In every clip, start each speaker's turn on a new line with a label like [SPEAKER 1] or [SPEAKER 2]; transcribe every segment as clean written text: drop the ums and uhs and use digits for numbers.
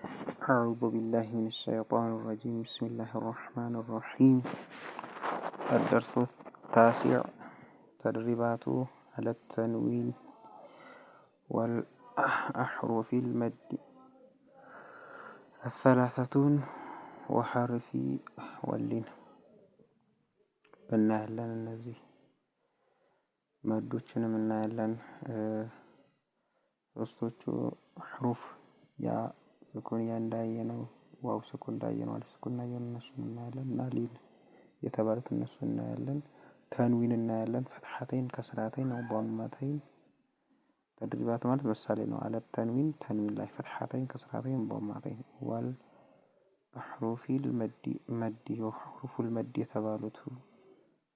[SPEAKER 1] أعوذ بالله من الشيطان الرجيم. بسم الله الرحمن الرحيم. الدرس التاسع: تدريبات على التنوين والأحرف المد الثلاثة وحرف واللين. እናያለን እነዚህ መዶችንም እናያለን። ሶስቶቹ حروف ያ ስኩን እንዳየነው ዋው ስኩን እንዳየነው አለ ስኩን እንዳየነው እነሱን እናያለን እና ሊን የተባሉት እነሱን እናያለን። ተንዊን እናያለን። ፈትሐተይን ከስራተይን ነው ضمتين ተድሪባት ማለት ምሳሌ ነው። አለ ተንዊን ተንዊን ላይ ፈትሐተይን ከስራተይን ضمتين ወል حروف المد وحروف المد የተባሉት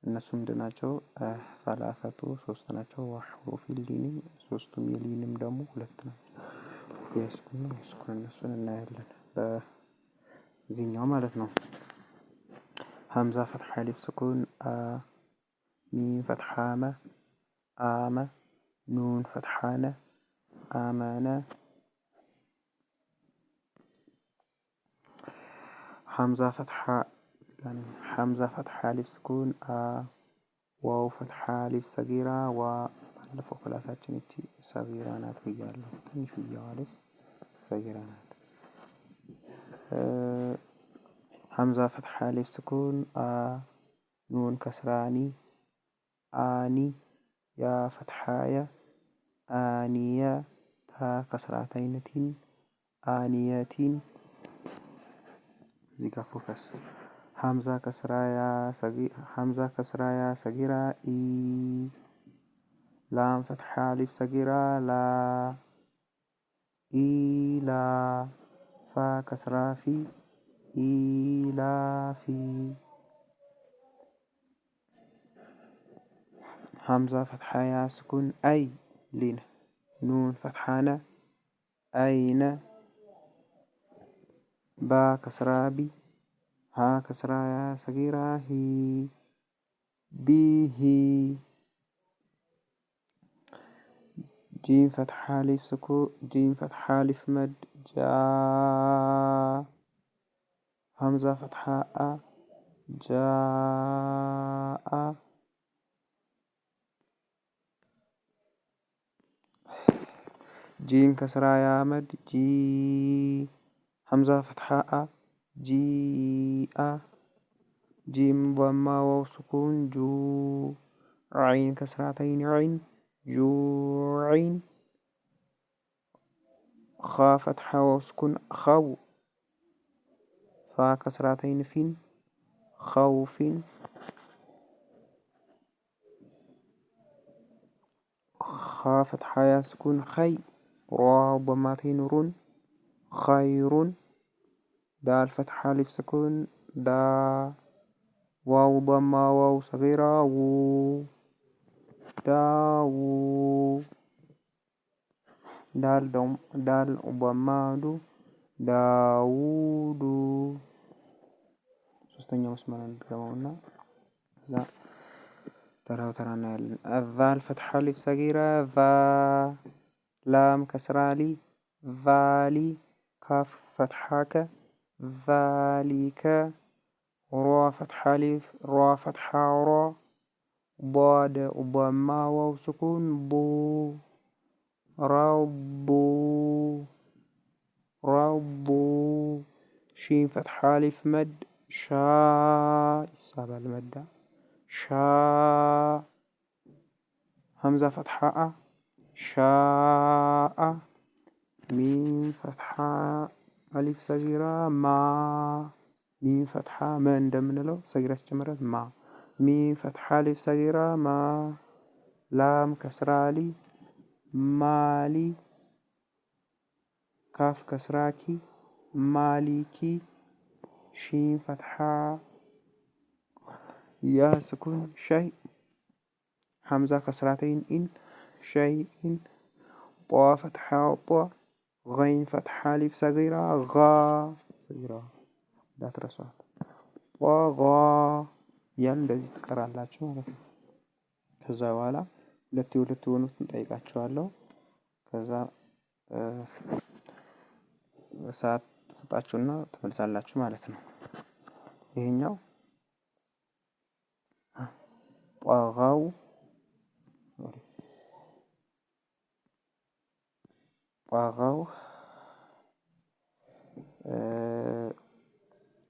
[SPEAKER 1] እነሱ ምንድናቸው? ثلاثه ሶስት ናቸው። وحروف اللين ሶስቱም የሊንም ደግሞ ሁለት ናቸው። የስኩን እነሱን እናያለን በዚህኛው ማለት ነው። ሀምዛ ፈትሐ አሊፍ ስኩን ሚም ፈትሐ መ አመ ኑን ፈትሐ ነ አመነ ሐምዛ ፈትሐ አሊፍ ስኩን ዋው ፈትሐ አሊፍ ሰጊራ ዋ ባለፈው ክላሳችን እቺ ሰጊራ ናት ብያለሁ። ትንሽዬዋ አሊፍ ሰጊራ ናት። ሐምዛ ፈትሐ አሊፍ ስኩን ኑን ከስራኒ አኒ ያ ፈትሐያ አኒያ ታ ከስራተይነቲን አኒያቲን እዚህ ጋር ፎከስ ሐምዛ ከስራያ ሰጊራ ኢ ላም ፈትሐ አሊፍ ሰጊራ ላ ኢላ ፋ ከስራ ፊ ኢላፊ ሐምዛ ፈትሐ ያ ስኩን አይ ሊን ኑን ፈትሐነ አይነ ባ ከስራ ቢ ሀ ከስራ ያ ሰጊራ ሂ ቢሂ جيم فتح ألف سكون جيم فتح ألف مد جاء همزة فتحة أ جاء جيم كسرة يا مد جي همزة فتحة أ جيء جيم ضمة واو سكون جو عين كسرتين عين جوعين خا فتحة وسكن خو فا كسرتين فين خوف خا فتحة يا سكن خي را ضمتين رن خير دال فتحة ألف سكن دا واو ضمة واو صغيرة و داو دال ضمادو داوودو ሶስተኛው መስመር እንደገባውና እዛ ተራው እናያለን። الذال فتح ألف صغيرة ذا لام كسرالي ذالي كاف فتحك ذلك را فتح ألف را فتح را ضاد ضمة واو سكون ضو رضو شين فتح ألف مد شاء السابع المد شاء همزة فتحة شاء ميم فتحة ألف صغيرة ما ميم فتحة ما عندنا له صغيرة استمرت ما ميم فتحة ألف صغيرة ما لام كسرالي مالي كاف كسراكي مالكي شين فتحة يا سكون شيء حمزة كسرتين إن شيء طا فتحة طا غين فتحة ألف صغيرة غا صغيرة لا ترسوا طا ያን እንደዚህ ትቀራላችሁ ማለት ነው። ከዛ በኋላ ሁለት ሆኑት እንጠይቃቸዋለሁ። ከዛ ሰዓት ሰጣችሁና ትመልሳላችሁ ማለት ነው። ይሄኛው ጠጋው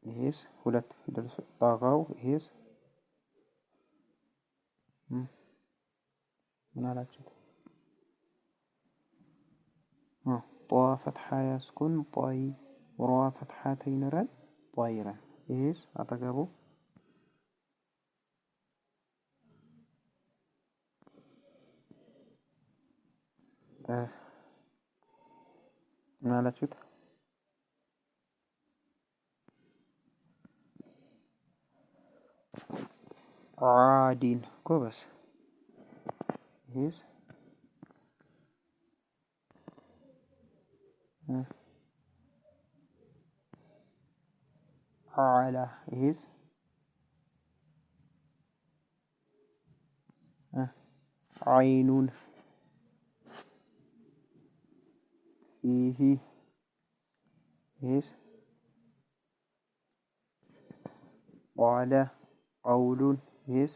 [SPEAKER 1] ይሄስ ሁለት ፊደል ጠጋው ይሄስ ምን አላችሁት? ጧ ፈትሐ ያስኩን ጧይ ሯ ፈትሐተይን ረን ጧይረን ይሄስ አጠገቡ ምን አላችሁት? ዓዲን ጎበስ ይሄስ አዕላ ይሄስ ዓይኑን ፊሂ ይሄስ ቃለ ቀውሉን ይሄስ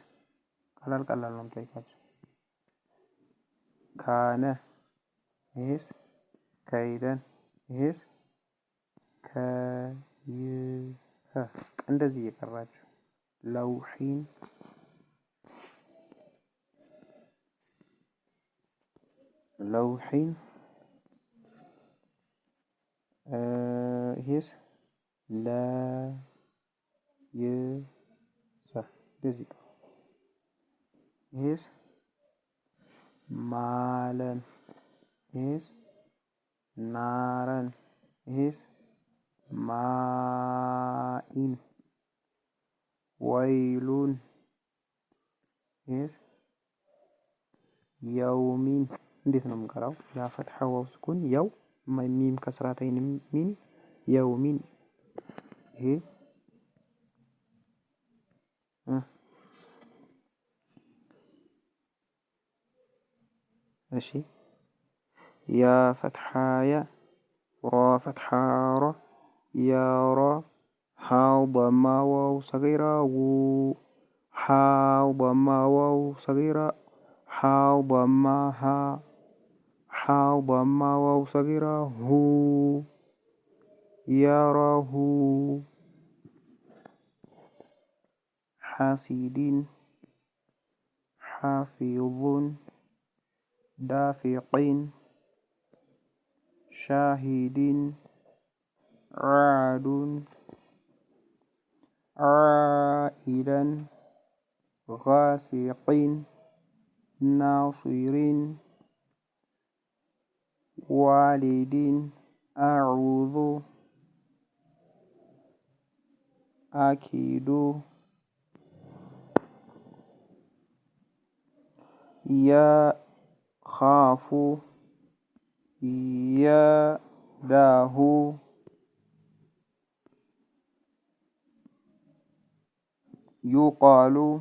[SPEAKER 1] ቀላል ነው የምጠይቃችሁ። ካነ ይሄስ ከይደን ይሄስ ከይፈ እንደዚህ እየቀራችሁ ለውሒን ይሄስ ለይሰ እንደዚህ ይሄስ ማለን ይሄስ ናረን ይሄስ ማኢን ወይሉን ይሄስ የውሚን እንዴት ነው የምንቀራው? ያ ፈትሐ ዋው ስኩን ያው ሚም ከስራተይን ሚን የውሚን ይሄ እሺ ያ ፈትሐ ያ ራ ፈትሐ ራ ያራ ሃው ضማ ዋው ሰገይራ ው ሃው ضማ ዋው ሰገይራ ሃው ضማ ሃ ሃው ضማ ዋው ሰገይራ ሁ ያራሁ ሓሲዲን ሓፊዙን دافقين شاهد عاد عائلا غاسقين ناصرين والد أعوذ أكيد يا خافو يداه يقال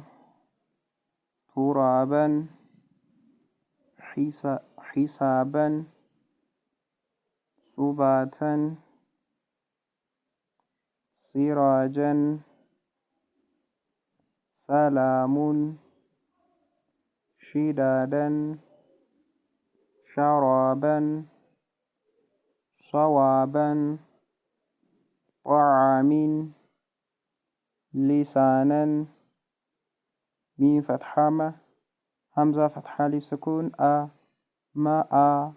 [SPEAKER 1] ترابا حسابا سباتا سراجا سلام شدادا شرابا صوابا طعام لسانا ميم فتحة ما همزة فتحة لسكون ما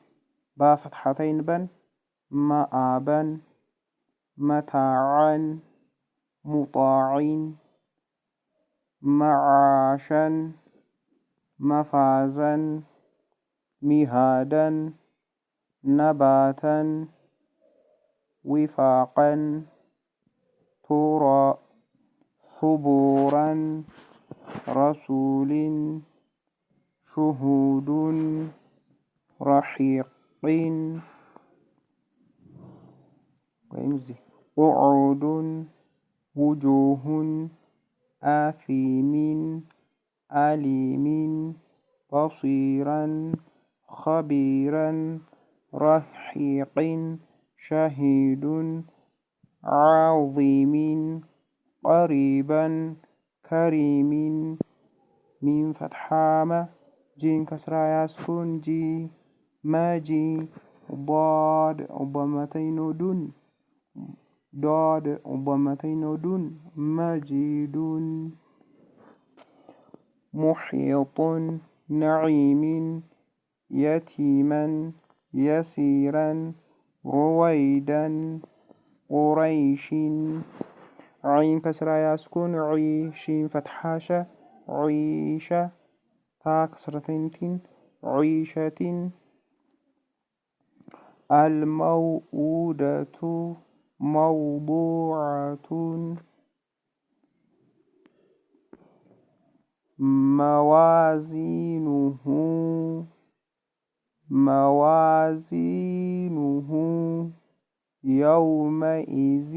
[SPEAKER 1] با فتحتين بن ما بن متاعا مطاعين معاشا مفازا مهادا نباتا وفاقا ترى ثبورا رسول شهود رحيق قعود وجوه آثيم أليم بصيرا خبيرا رحيق شهيد عظيم قريبا كريم ميم فتحة ما جيم كسرة يسكن جي ماجي ضاد ضمتين دون ضاد ضمتين دون مجيد محيط نعيم يتيما يسيرا رويدا قريش عين كسرة يسكن عيشين فتحاشة عيشة تا كسرتين عيشة الموءودة موضوعة موازينه يومئذ